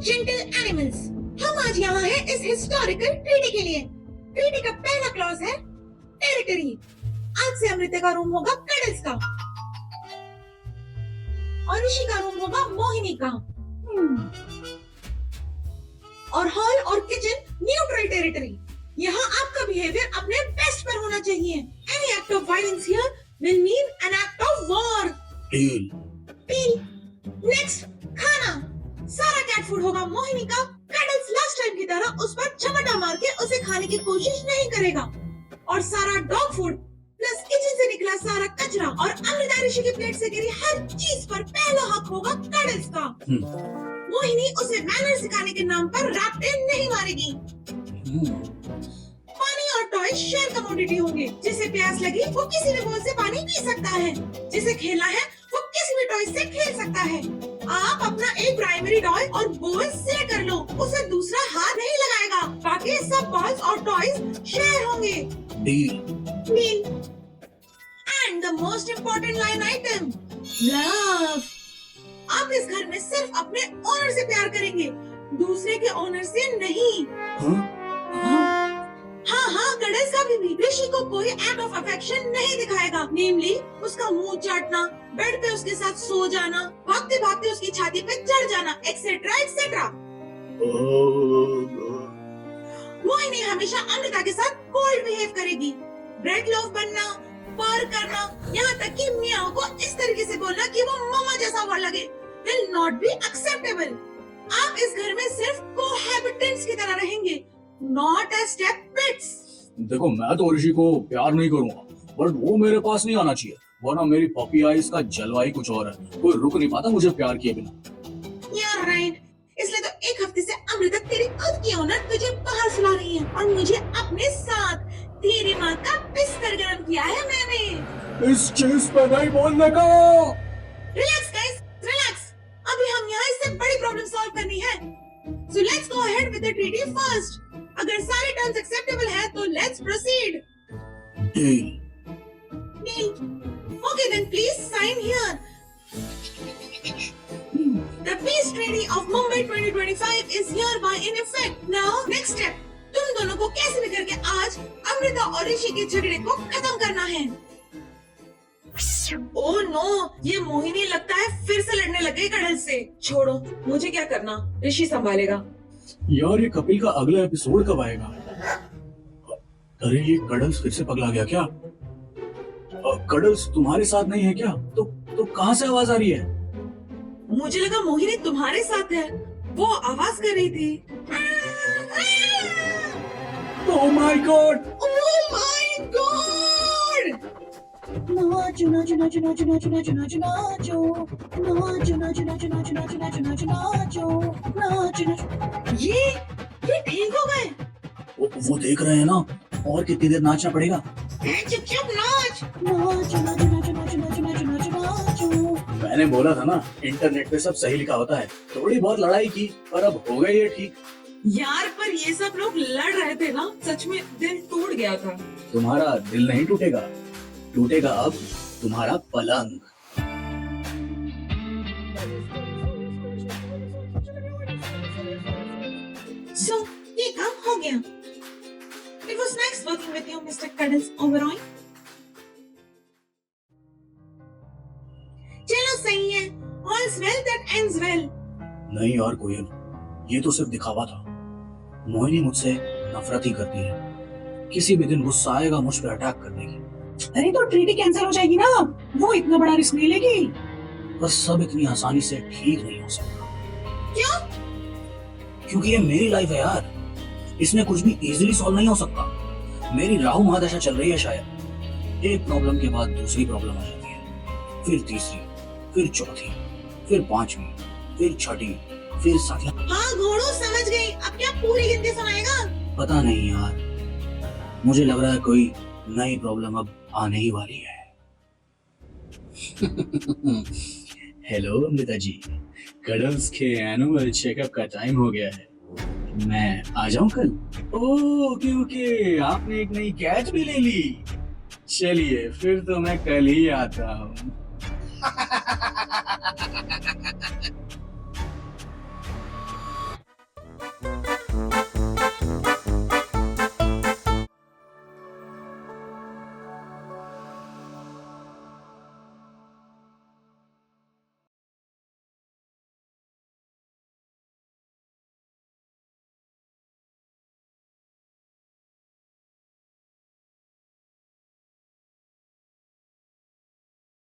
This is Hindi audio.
जेंटल एनिमल्स, हम आज यहाँ हैं इस हिस्टोरिकल ट्रीटी के लिए। ट्रीटी का पहला क्लॉज है टेरिटरी। आज से अमृता का रूम होगा कडल्स का और ऋषि का रूम होगा मोहिनी का। और हॉल और किचन न्यूट्रल टेरिटरी। यहाँ आपका बिहेवियर अपने बेस्ट पर होना चाहिए। Any act of violence here will mean an act of war. Deal. Next, खाना। सारा कैट फूड होगा मोहिनी का। कडल्स लास्ट टाइम की तरह उस पर झपटा मार के उसे खाने की कोशिश नहीं करेगा। और सारा डॉग फूड प्लस किचन से निकला सारा कचरा और अमृता ऋषि की प्लेट से गिरी हर चीज पर पहला हक होगा कडल्स का। मोहिनी उसे मैनर सिखाने के नाम पर रैप्टे नहीं मारेगी। पानी और टॉय शेयर कमोडिटी होंगे। जिसे प्यास लगी वो किसी भी बॉल से पानी पी सकता है। जिसे खेलना है वो किसी भी टॉय से खेल सकता है। आप अपना एक प्राइमरी टॉय और बॉल शेयर कर लो, उसे दूसरा हाथ नहीं लगाएगा। बाकी सब बॉल्स और टॉयज शेयर होंगे। Deal. And the most important line item, love. आप इस घर में सिर्फ अपने ओनर से प्यार करेंगे, दूसरे के ओनर से नहीं। हाँ, कडल्स का भी ऋषि को कोई एक्ट ऑफ अफेक्शन नहीं दिखाएगा। नेमली उसका मुंह चाटना, बेड पे उसके साथ सो जाना, भागते भागते उसकी छाती पे चढ़ जाना, एक्सेट्रा एक्सेट्रा। मोहिनी हमेशा अमृता के साथ कोल्ड बिहेव करेगी। ब्रेड लव बनना, पर करना, यहाँ तक कि मियाओ को इस तरीके से बोलना कि वो मम्मा जैसा वर्ड लगे will not be acceptable। आप इस घर में सिर्फ कोहैबिटेंट्स की तरह रहेंगे, not as step pets। देखो, मैं तो ऋषि को प्यार नहीं करूंगा, बट वो मेरे पास नहीं आना चाहिए, वरना मेरी पपी आइज का जलवा ही कुछ और है। कोई रुक नहीं पाता मुझे प्यार किए बिना। You're right। इसलिए तो एक हफ्ते से अमृता तेरी खुद की ओनर तुझे बाहर सुला रही है और मुझे अपने साथ तेरी माँ का बिस्तर गर्म किया है मैंने। इस चीज पे नहीं बोलने का। Relax guys, relax. अभी हम यहाँ इससे बड़ी प्रॉब्लम सॉल्व करनी है। So let's go ahead with the treaty first। अगर सारे टर्म्स एक्सेप्टेबल है तो let's proceed। Deal. Okay then please sign here। The peace treaty of Mumbai 2025 is hereby in effect। Now next step, तुम दोनों को कैसे भी करके आज अमृता और ऋषि के झगड़े को खत्म करना है। ओह नो, ये मोहिनी लगता है फिर से लड़ने लगे कडल्स से। छोड़ो, मुझे क्या करना, ऋषि संभालेगा। यार, ये कपिल का अगला एपिसोड कब आएगा? अरे ये कडल्स फिर से पगला गया क्या? कडल्स तुम्हारे साथ नहीं है क्या? तो कहाँ से आवाज आ रही है? मुझे लगा मोहिनी तुम्हारे साथ है, वो आवाज कर रही थी। Oh my God! Oh my God! नाचो नाचो नाचो नाचो नाचो नाचो नाचो नाचो नाचो नाचो नाचो नाचो नाचो नाचो नाचो नाचो नाचो। ये ठीक हो गए। वो देख रहे हैं ना, और कितनी देर नाचना पड़ेगा? चुपचाप नाच। नाचो नाचो नाचो नाचो नाचो नाचो नाचो नाचो। मैंने बोला था ना, इंटरनेट पे सब सही लिखा होता है। थोड़ी बहुत लड़ाई की, पर अब हो गई है ठीक। यार, पर ये सब लोग लड़ रहे थे ना, सच में दिल टूट गया था। तुम्हारा दिल नहीं टूटेगा, टूटेगा अब तुम्हारा पलंग। So, ये काम हो गया। It was nice working with you, Mr. Cuddles Oberoi। चलो सही है, all's well that ends well। नहीं यार कोयल, ये तो सिर्फ दिखावा था। मोहिनी मुझसे नफरत ही करती है, किसी भी दिन गुस्सा आएगा मुझ पे अटैक कर देगी। अरे तो ट्रीटी कैंसिल हो जाएगी ना, वो इतना बड़ा रिस्क नहीं लेगी। बस सब इतनी आसानी से ठीक नहीं हो सकता। क्यों? क्योंकि ये मेरी लाइफ है यार, इसमें कुछ भी इजीली सॉल्व नहीं हो सकता। मेरी राहु महादशा चल रही है शायद, एक प्रॉब्लम के बाद दूसरी प्रॉब्लम आ जाती है, फिर तीसरी, फिर चौथी, फिर पांचवी, फिर छठी, फिर सातवीं। हाँ घोड़ों, समझ गई। अब क्या पूरी गिनती सुनाएगा? पता नहीं यार, मुझे लग रहा है कोई नई प्रॉब्लम अब आने ही वाली है। हेलो अमृता जी, कडल्स के एनुअल चेकअप का टाइम हो गया है, मैं आ जाऊं कल? ओके ओके, आपने एक नई कैट भी ले ली। चलिए फिर तो मैं कल ही आता हूँ।